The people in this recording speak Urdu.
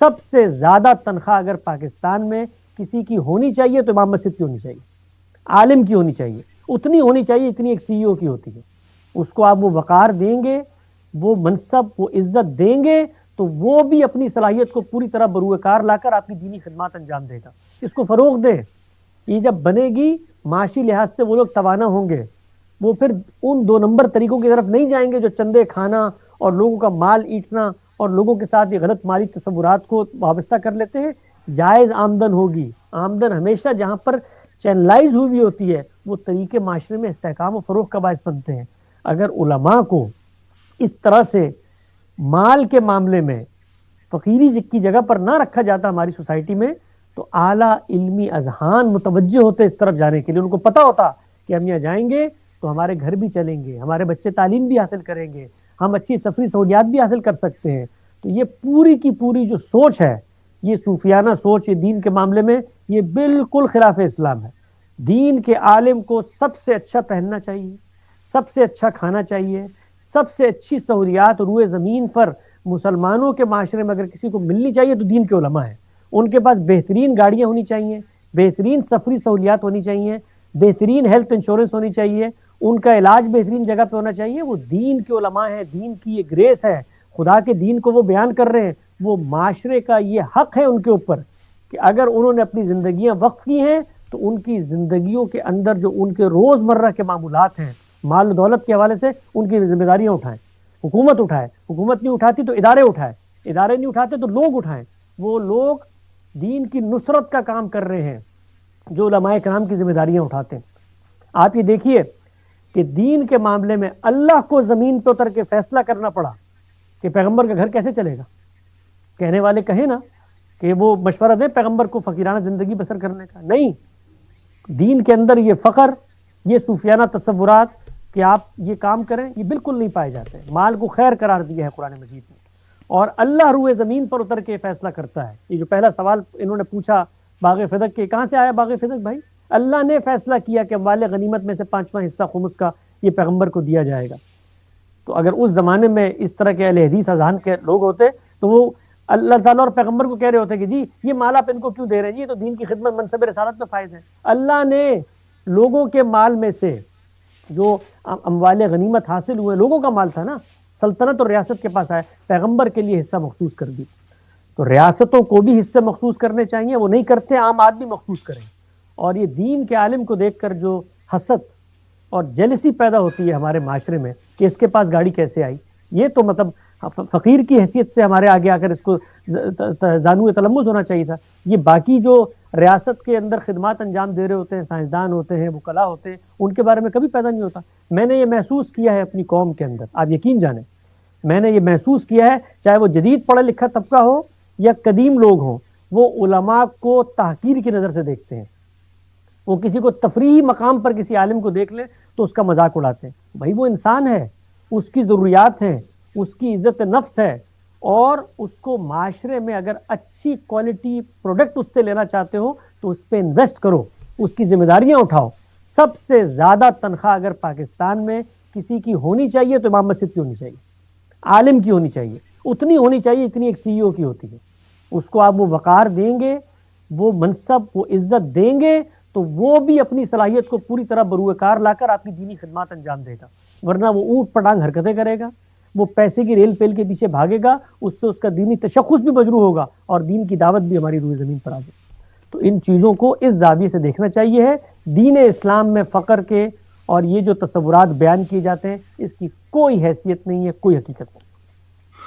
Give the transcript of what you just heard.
سب سے زیادہ تنخواہ اگر پاکستان میں کسی کی ہونی چاہیے تو امام مسجد کی ہونی چاہیے، عالم کی ہونی چاہیے، اتنی ہونی چاہیے اتنی ایک سی او کی ہوتی ہے۔ اس کو آپ وہ وقار دیں گے، وہ منصب، وہ عزت دیں گے تو وہ بھی اپنی صلاحیت کو پوری طرح بروئے کار لا کر آپ کی دینی خدمات انجام دے گا۔ اس کو فروغ دیں۔ یہ جب بنے گی معاشی لحاظ سے وہ لوگ توانا ہوں گے، وہ پھر ان 2 نمبر طریقوں کی طرف نہیں جائیں گے جو چندے کھانا اور لوگوں کا مال ایٹھنا اور لوگوں کے ساتھ یہ غلط مالی تصورات کو وابستہ کر لیتے ہیں۔ جائز آمدن ہوگی، آمدن ہمیشہ جہاں پر چینلائز ہوئی ہوتی ہے وہ طریقے معاشرے میں استحکام و فروغ کا باعث بنتے ہیں۔ اگر علماء کو اس طرح سے مال کے معاملے میں فقیری کی جگہ پر نہ رکھا جاتا ہماری سوسائٹی میں تو اعلیٰ علمی اذہان متوجہ ہوتے اس طرف جانے کے لیے، ان کو پتہ ہوتا کہ ہم یہاں جائیں گے تو ہمارے گھر بھی چلیں گے، ہمارے بچے تعلیم بھی حاصل کریں گے، ہم اچھی سفری سہولیات بھی حاصل کر سکتے ہیں۔ تو یہ پوری کی پوری جو سوچ ہے، یہ صوفیانہ سوچ، یہ دین کے معاملے میں یہ بالکل خلاف اسلام ہے۔ دین کے عالم کو سب سے اچھا پہننا چاہیے، سب سے اچھا کھانا چاہیے، سب سے اچھی سہولیات روئے زمین پر مسلمانوں کے معاشرے میں اگر کسی کو ملنی چاہیے تو دین کے علماء ہیں۔ ان کے پاس بہترین گاڑیاں ہونی چاہیے، بہترین سفری سہولیات ہونی چاہیے، بہترین ہیلتھ انشورنس ہونی چاہیے، ان کا علاج بہترین جگہ پہ ہونا چاہیے۔ وہ دین کے علماء ہیں، دین کی یہ گریس ہے، خدا کے دین کو وہ بیان کر رہے ہیں۔ وہ معاشرے کا یہ حق ہے ان کے اوپر کہ اگر انہوں نے اپنی زندگیاں وقف کی ہیں تو ان کی زندگیوں کے اندر جو ان کے روز مرہ کے معمولات ہیں مال و دولت کے حوالے سے ان کی ذمہ داریاں اٹھائیں۔ حکومت اٹھائے، حکومت نہیں اٹھاتی تو ادارے اٹھائے، ادارے نہیں اٹھاتے تو لوگ اٹھائیں۔ وہ لوگ دین کی نصرت کا کام کر رہے ہیں جو علماء کرام کی ذمہ داریاں اٹھاتے ہیں۔ آپ یہ دیکھیے کہ دین کے معاملے میں اللہ کو زمین پہ اتر کے فیصلہ کرنا پڑا کہ پیغمبر کا گھر کیسے چلے گا۔ کہنے والے کہیں نا کہ وہ مشورہ دیں پیغمبر کو فقیرانہ زندگی بسر کرنے کا، نہیں، دین کے اندر یہ فقر، یہ صوفیانہ تصورات کہ آپ یہ کام کریں، یہ بالکل نہیں پائے جاتے۔ مال کو خیر قرار دیا ہے قرآن مجید میں، اور اللہ روئے زمین پر اتر کے فیصلہ کرتا ہے۔ یہ جو پہلا سوال انہوں نے پوچھا باغ فدق کے، کہاں سے آیا باغ فدق بھائی؟ اللہ نے فیصلہ کیا کہ اموال غنیمت میں سے 5واں حصہ خمس کا یہ پیغمبر کو دیا جائے گا۔ تو اگر اس زمانے میں اس طرح کے اہل حدیث اذہان کے لوگ ہوتے تو وہ اللہ تعالیٰ اور پیغمبر کو کہہ رہے ہوتے کہ جی یہ مال آپ ان کو کیوں دے رہے ہیں، جی یہ تو دین کی خدمت منصب رسالت میں فائز ہے۔ اللہ نے لوگوں کے مال میں سے جو اموال غنیمت حاصل ہوئے، لوگوں کا مال تھا نا، سلطنت اور ریاست کے پاس آئے، پیغمبر کے لیے حصہ مخصوص کر دی۔ تو ریاستوں کو بھی حصے مخصوص کرنے چاہیے، وہ نہیں کرتے، عام آدمی مخصوص کریں۔ اور یہ دین کے عالم کو دیکھ کر جو حسد اور جیلسی پیدا ہوتی ہے ہمارے معاشرے میں کہ اس کے پاس گاڑی کیسے آئی، یہ تو مطلب فقیر کی حیثیت سے ہمارے آگے آ کر اس کو زانو تلمذ ہونا چاہیے تھا۔ یہ باقی جو ریاست کے اندر خدمات انجام دے رہے ہوتے ہیں، سائنسدان ہوتے ہیں، وکلاء ہوتے ہیں، ان کے بارے میں کبھی پیدا نہیں ہوتا۔ میں نے یہ محسوس کیا ہے اپنی قوم کے اندر، آپ یقین جانیں، میں نے یہ محسوس کیا ہے، چاہے وہ جدید پڑھا لکھا طبقہ ہو یا قدیم لوگ ہوں، وہ علماء کو تحقیر کی نظر سے دیکھتے ہیں۔ وہ کسی کو تفریحی مقام پر کسی عالم کو دیکھ لیں تو اس کا مذاق اڑاتے ہیں۔ بھائی وہ انسان ہے، اس کی ضروریات ہیں، اس کی عزت نفس ہے، اور اس کو معاشرے میں اگر اچھی کوالٹی پروڈکٹ اس سے لینا چاہتے ہو تو اس پہ انویسٹ کرو، اس کی ذمہ داریاں اٹھاؤ۔ سب سے زیادہ تنخواہ اگر پاکستان میں کسی کی ہونی چاہیے تو امام مسجد کی ہونی چاہیے، عالم کی ہونی چاہیے، اتنی ہونی چاہیے اتنی ایک سی او کی ہوتی ہے۔ اس کو آپ وہ وقار دیں گے، وہ منصب، وہ عزت دیں گے تو وہ بھی اپنی صلاحیت کو پوری طرح بروئے کار لا کر آپ کی دینی خدمات انجام دے گا، ورنہ وہ اونٹ پٹانگ حرکتیں کرے گا، وہ پیسے کی ریل پیل کے پیچھے بھاگے گا، اس سے اس کا دینی تشخص بھی مجروح ہوگا اور دین کی دعوت بھی ہماری روئے زمین پر آ جائے۔ تو ان چیزوں کو اس زاویے سے دیکھنا چاہیے ہے۔ دین اسلام میں فقر کے اور یہ جو تصورات بیان کیے جاتے ہیں اس کی کوئی حیثیت نہیں ہے، کوئی حقیقت نہیں۔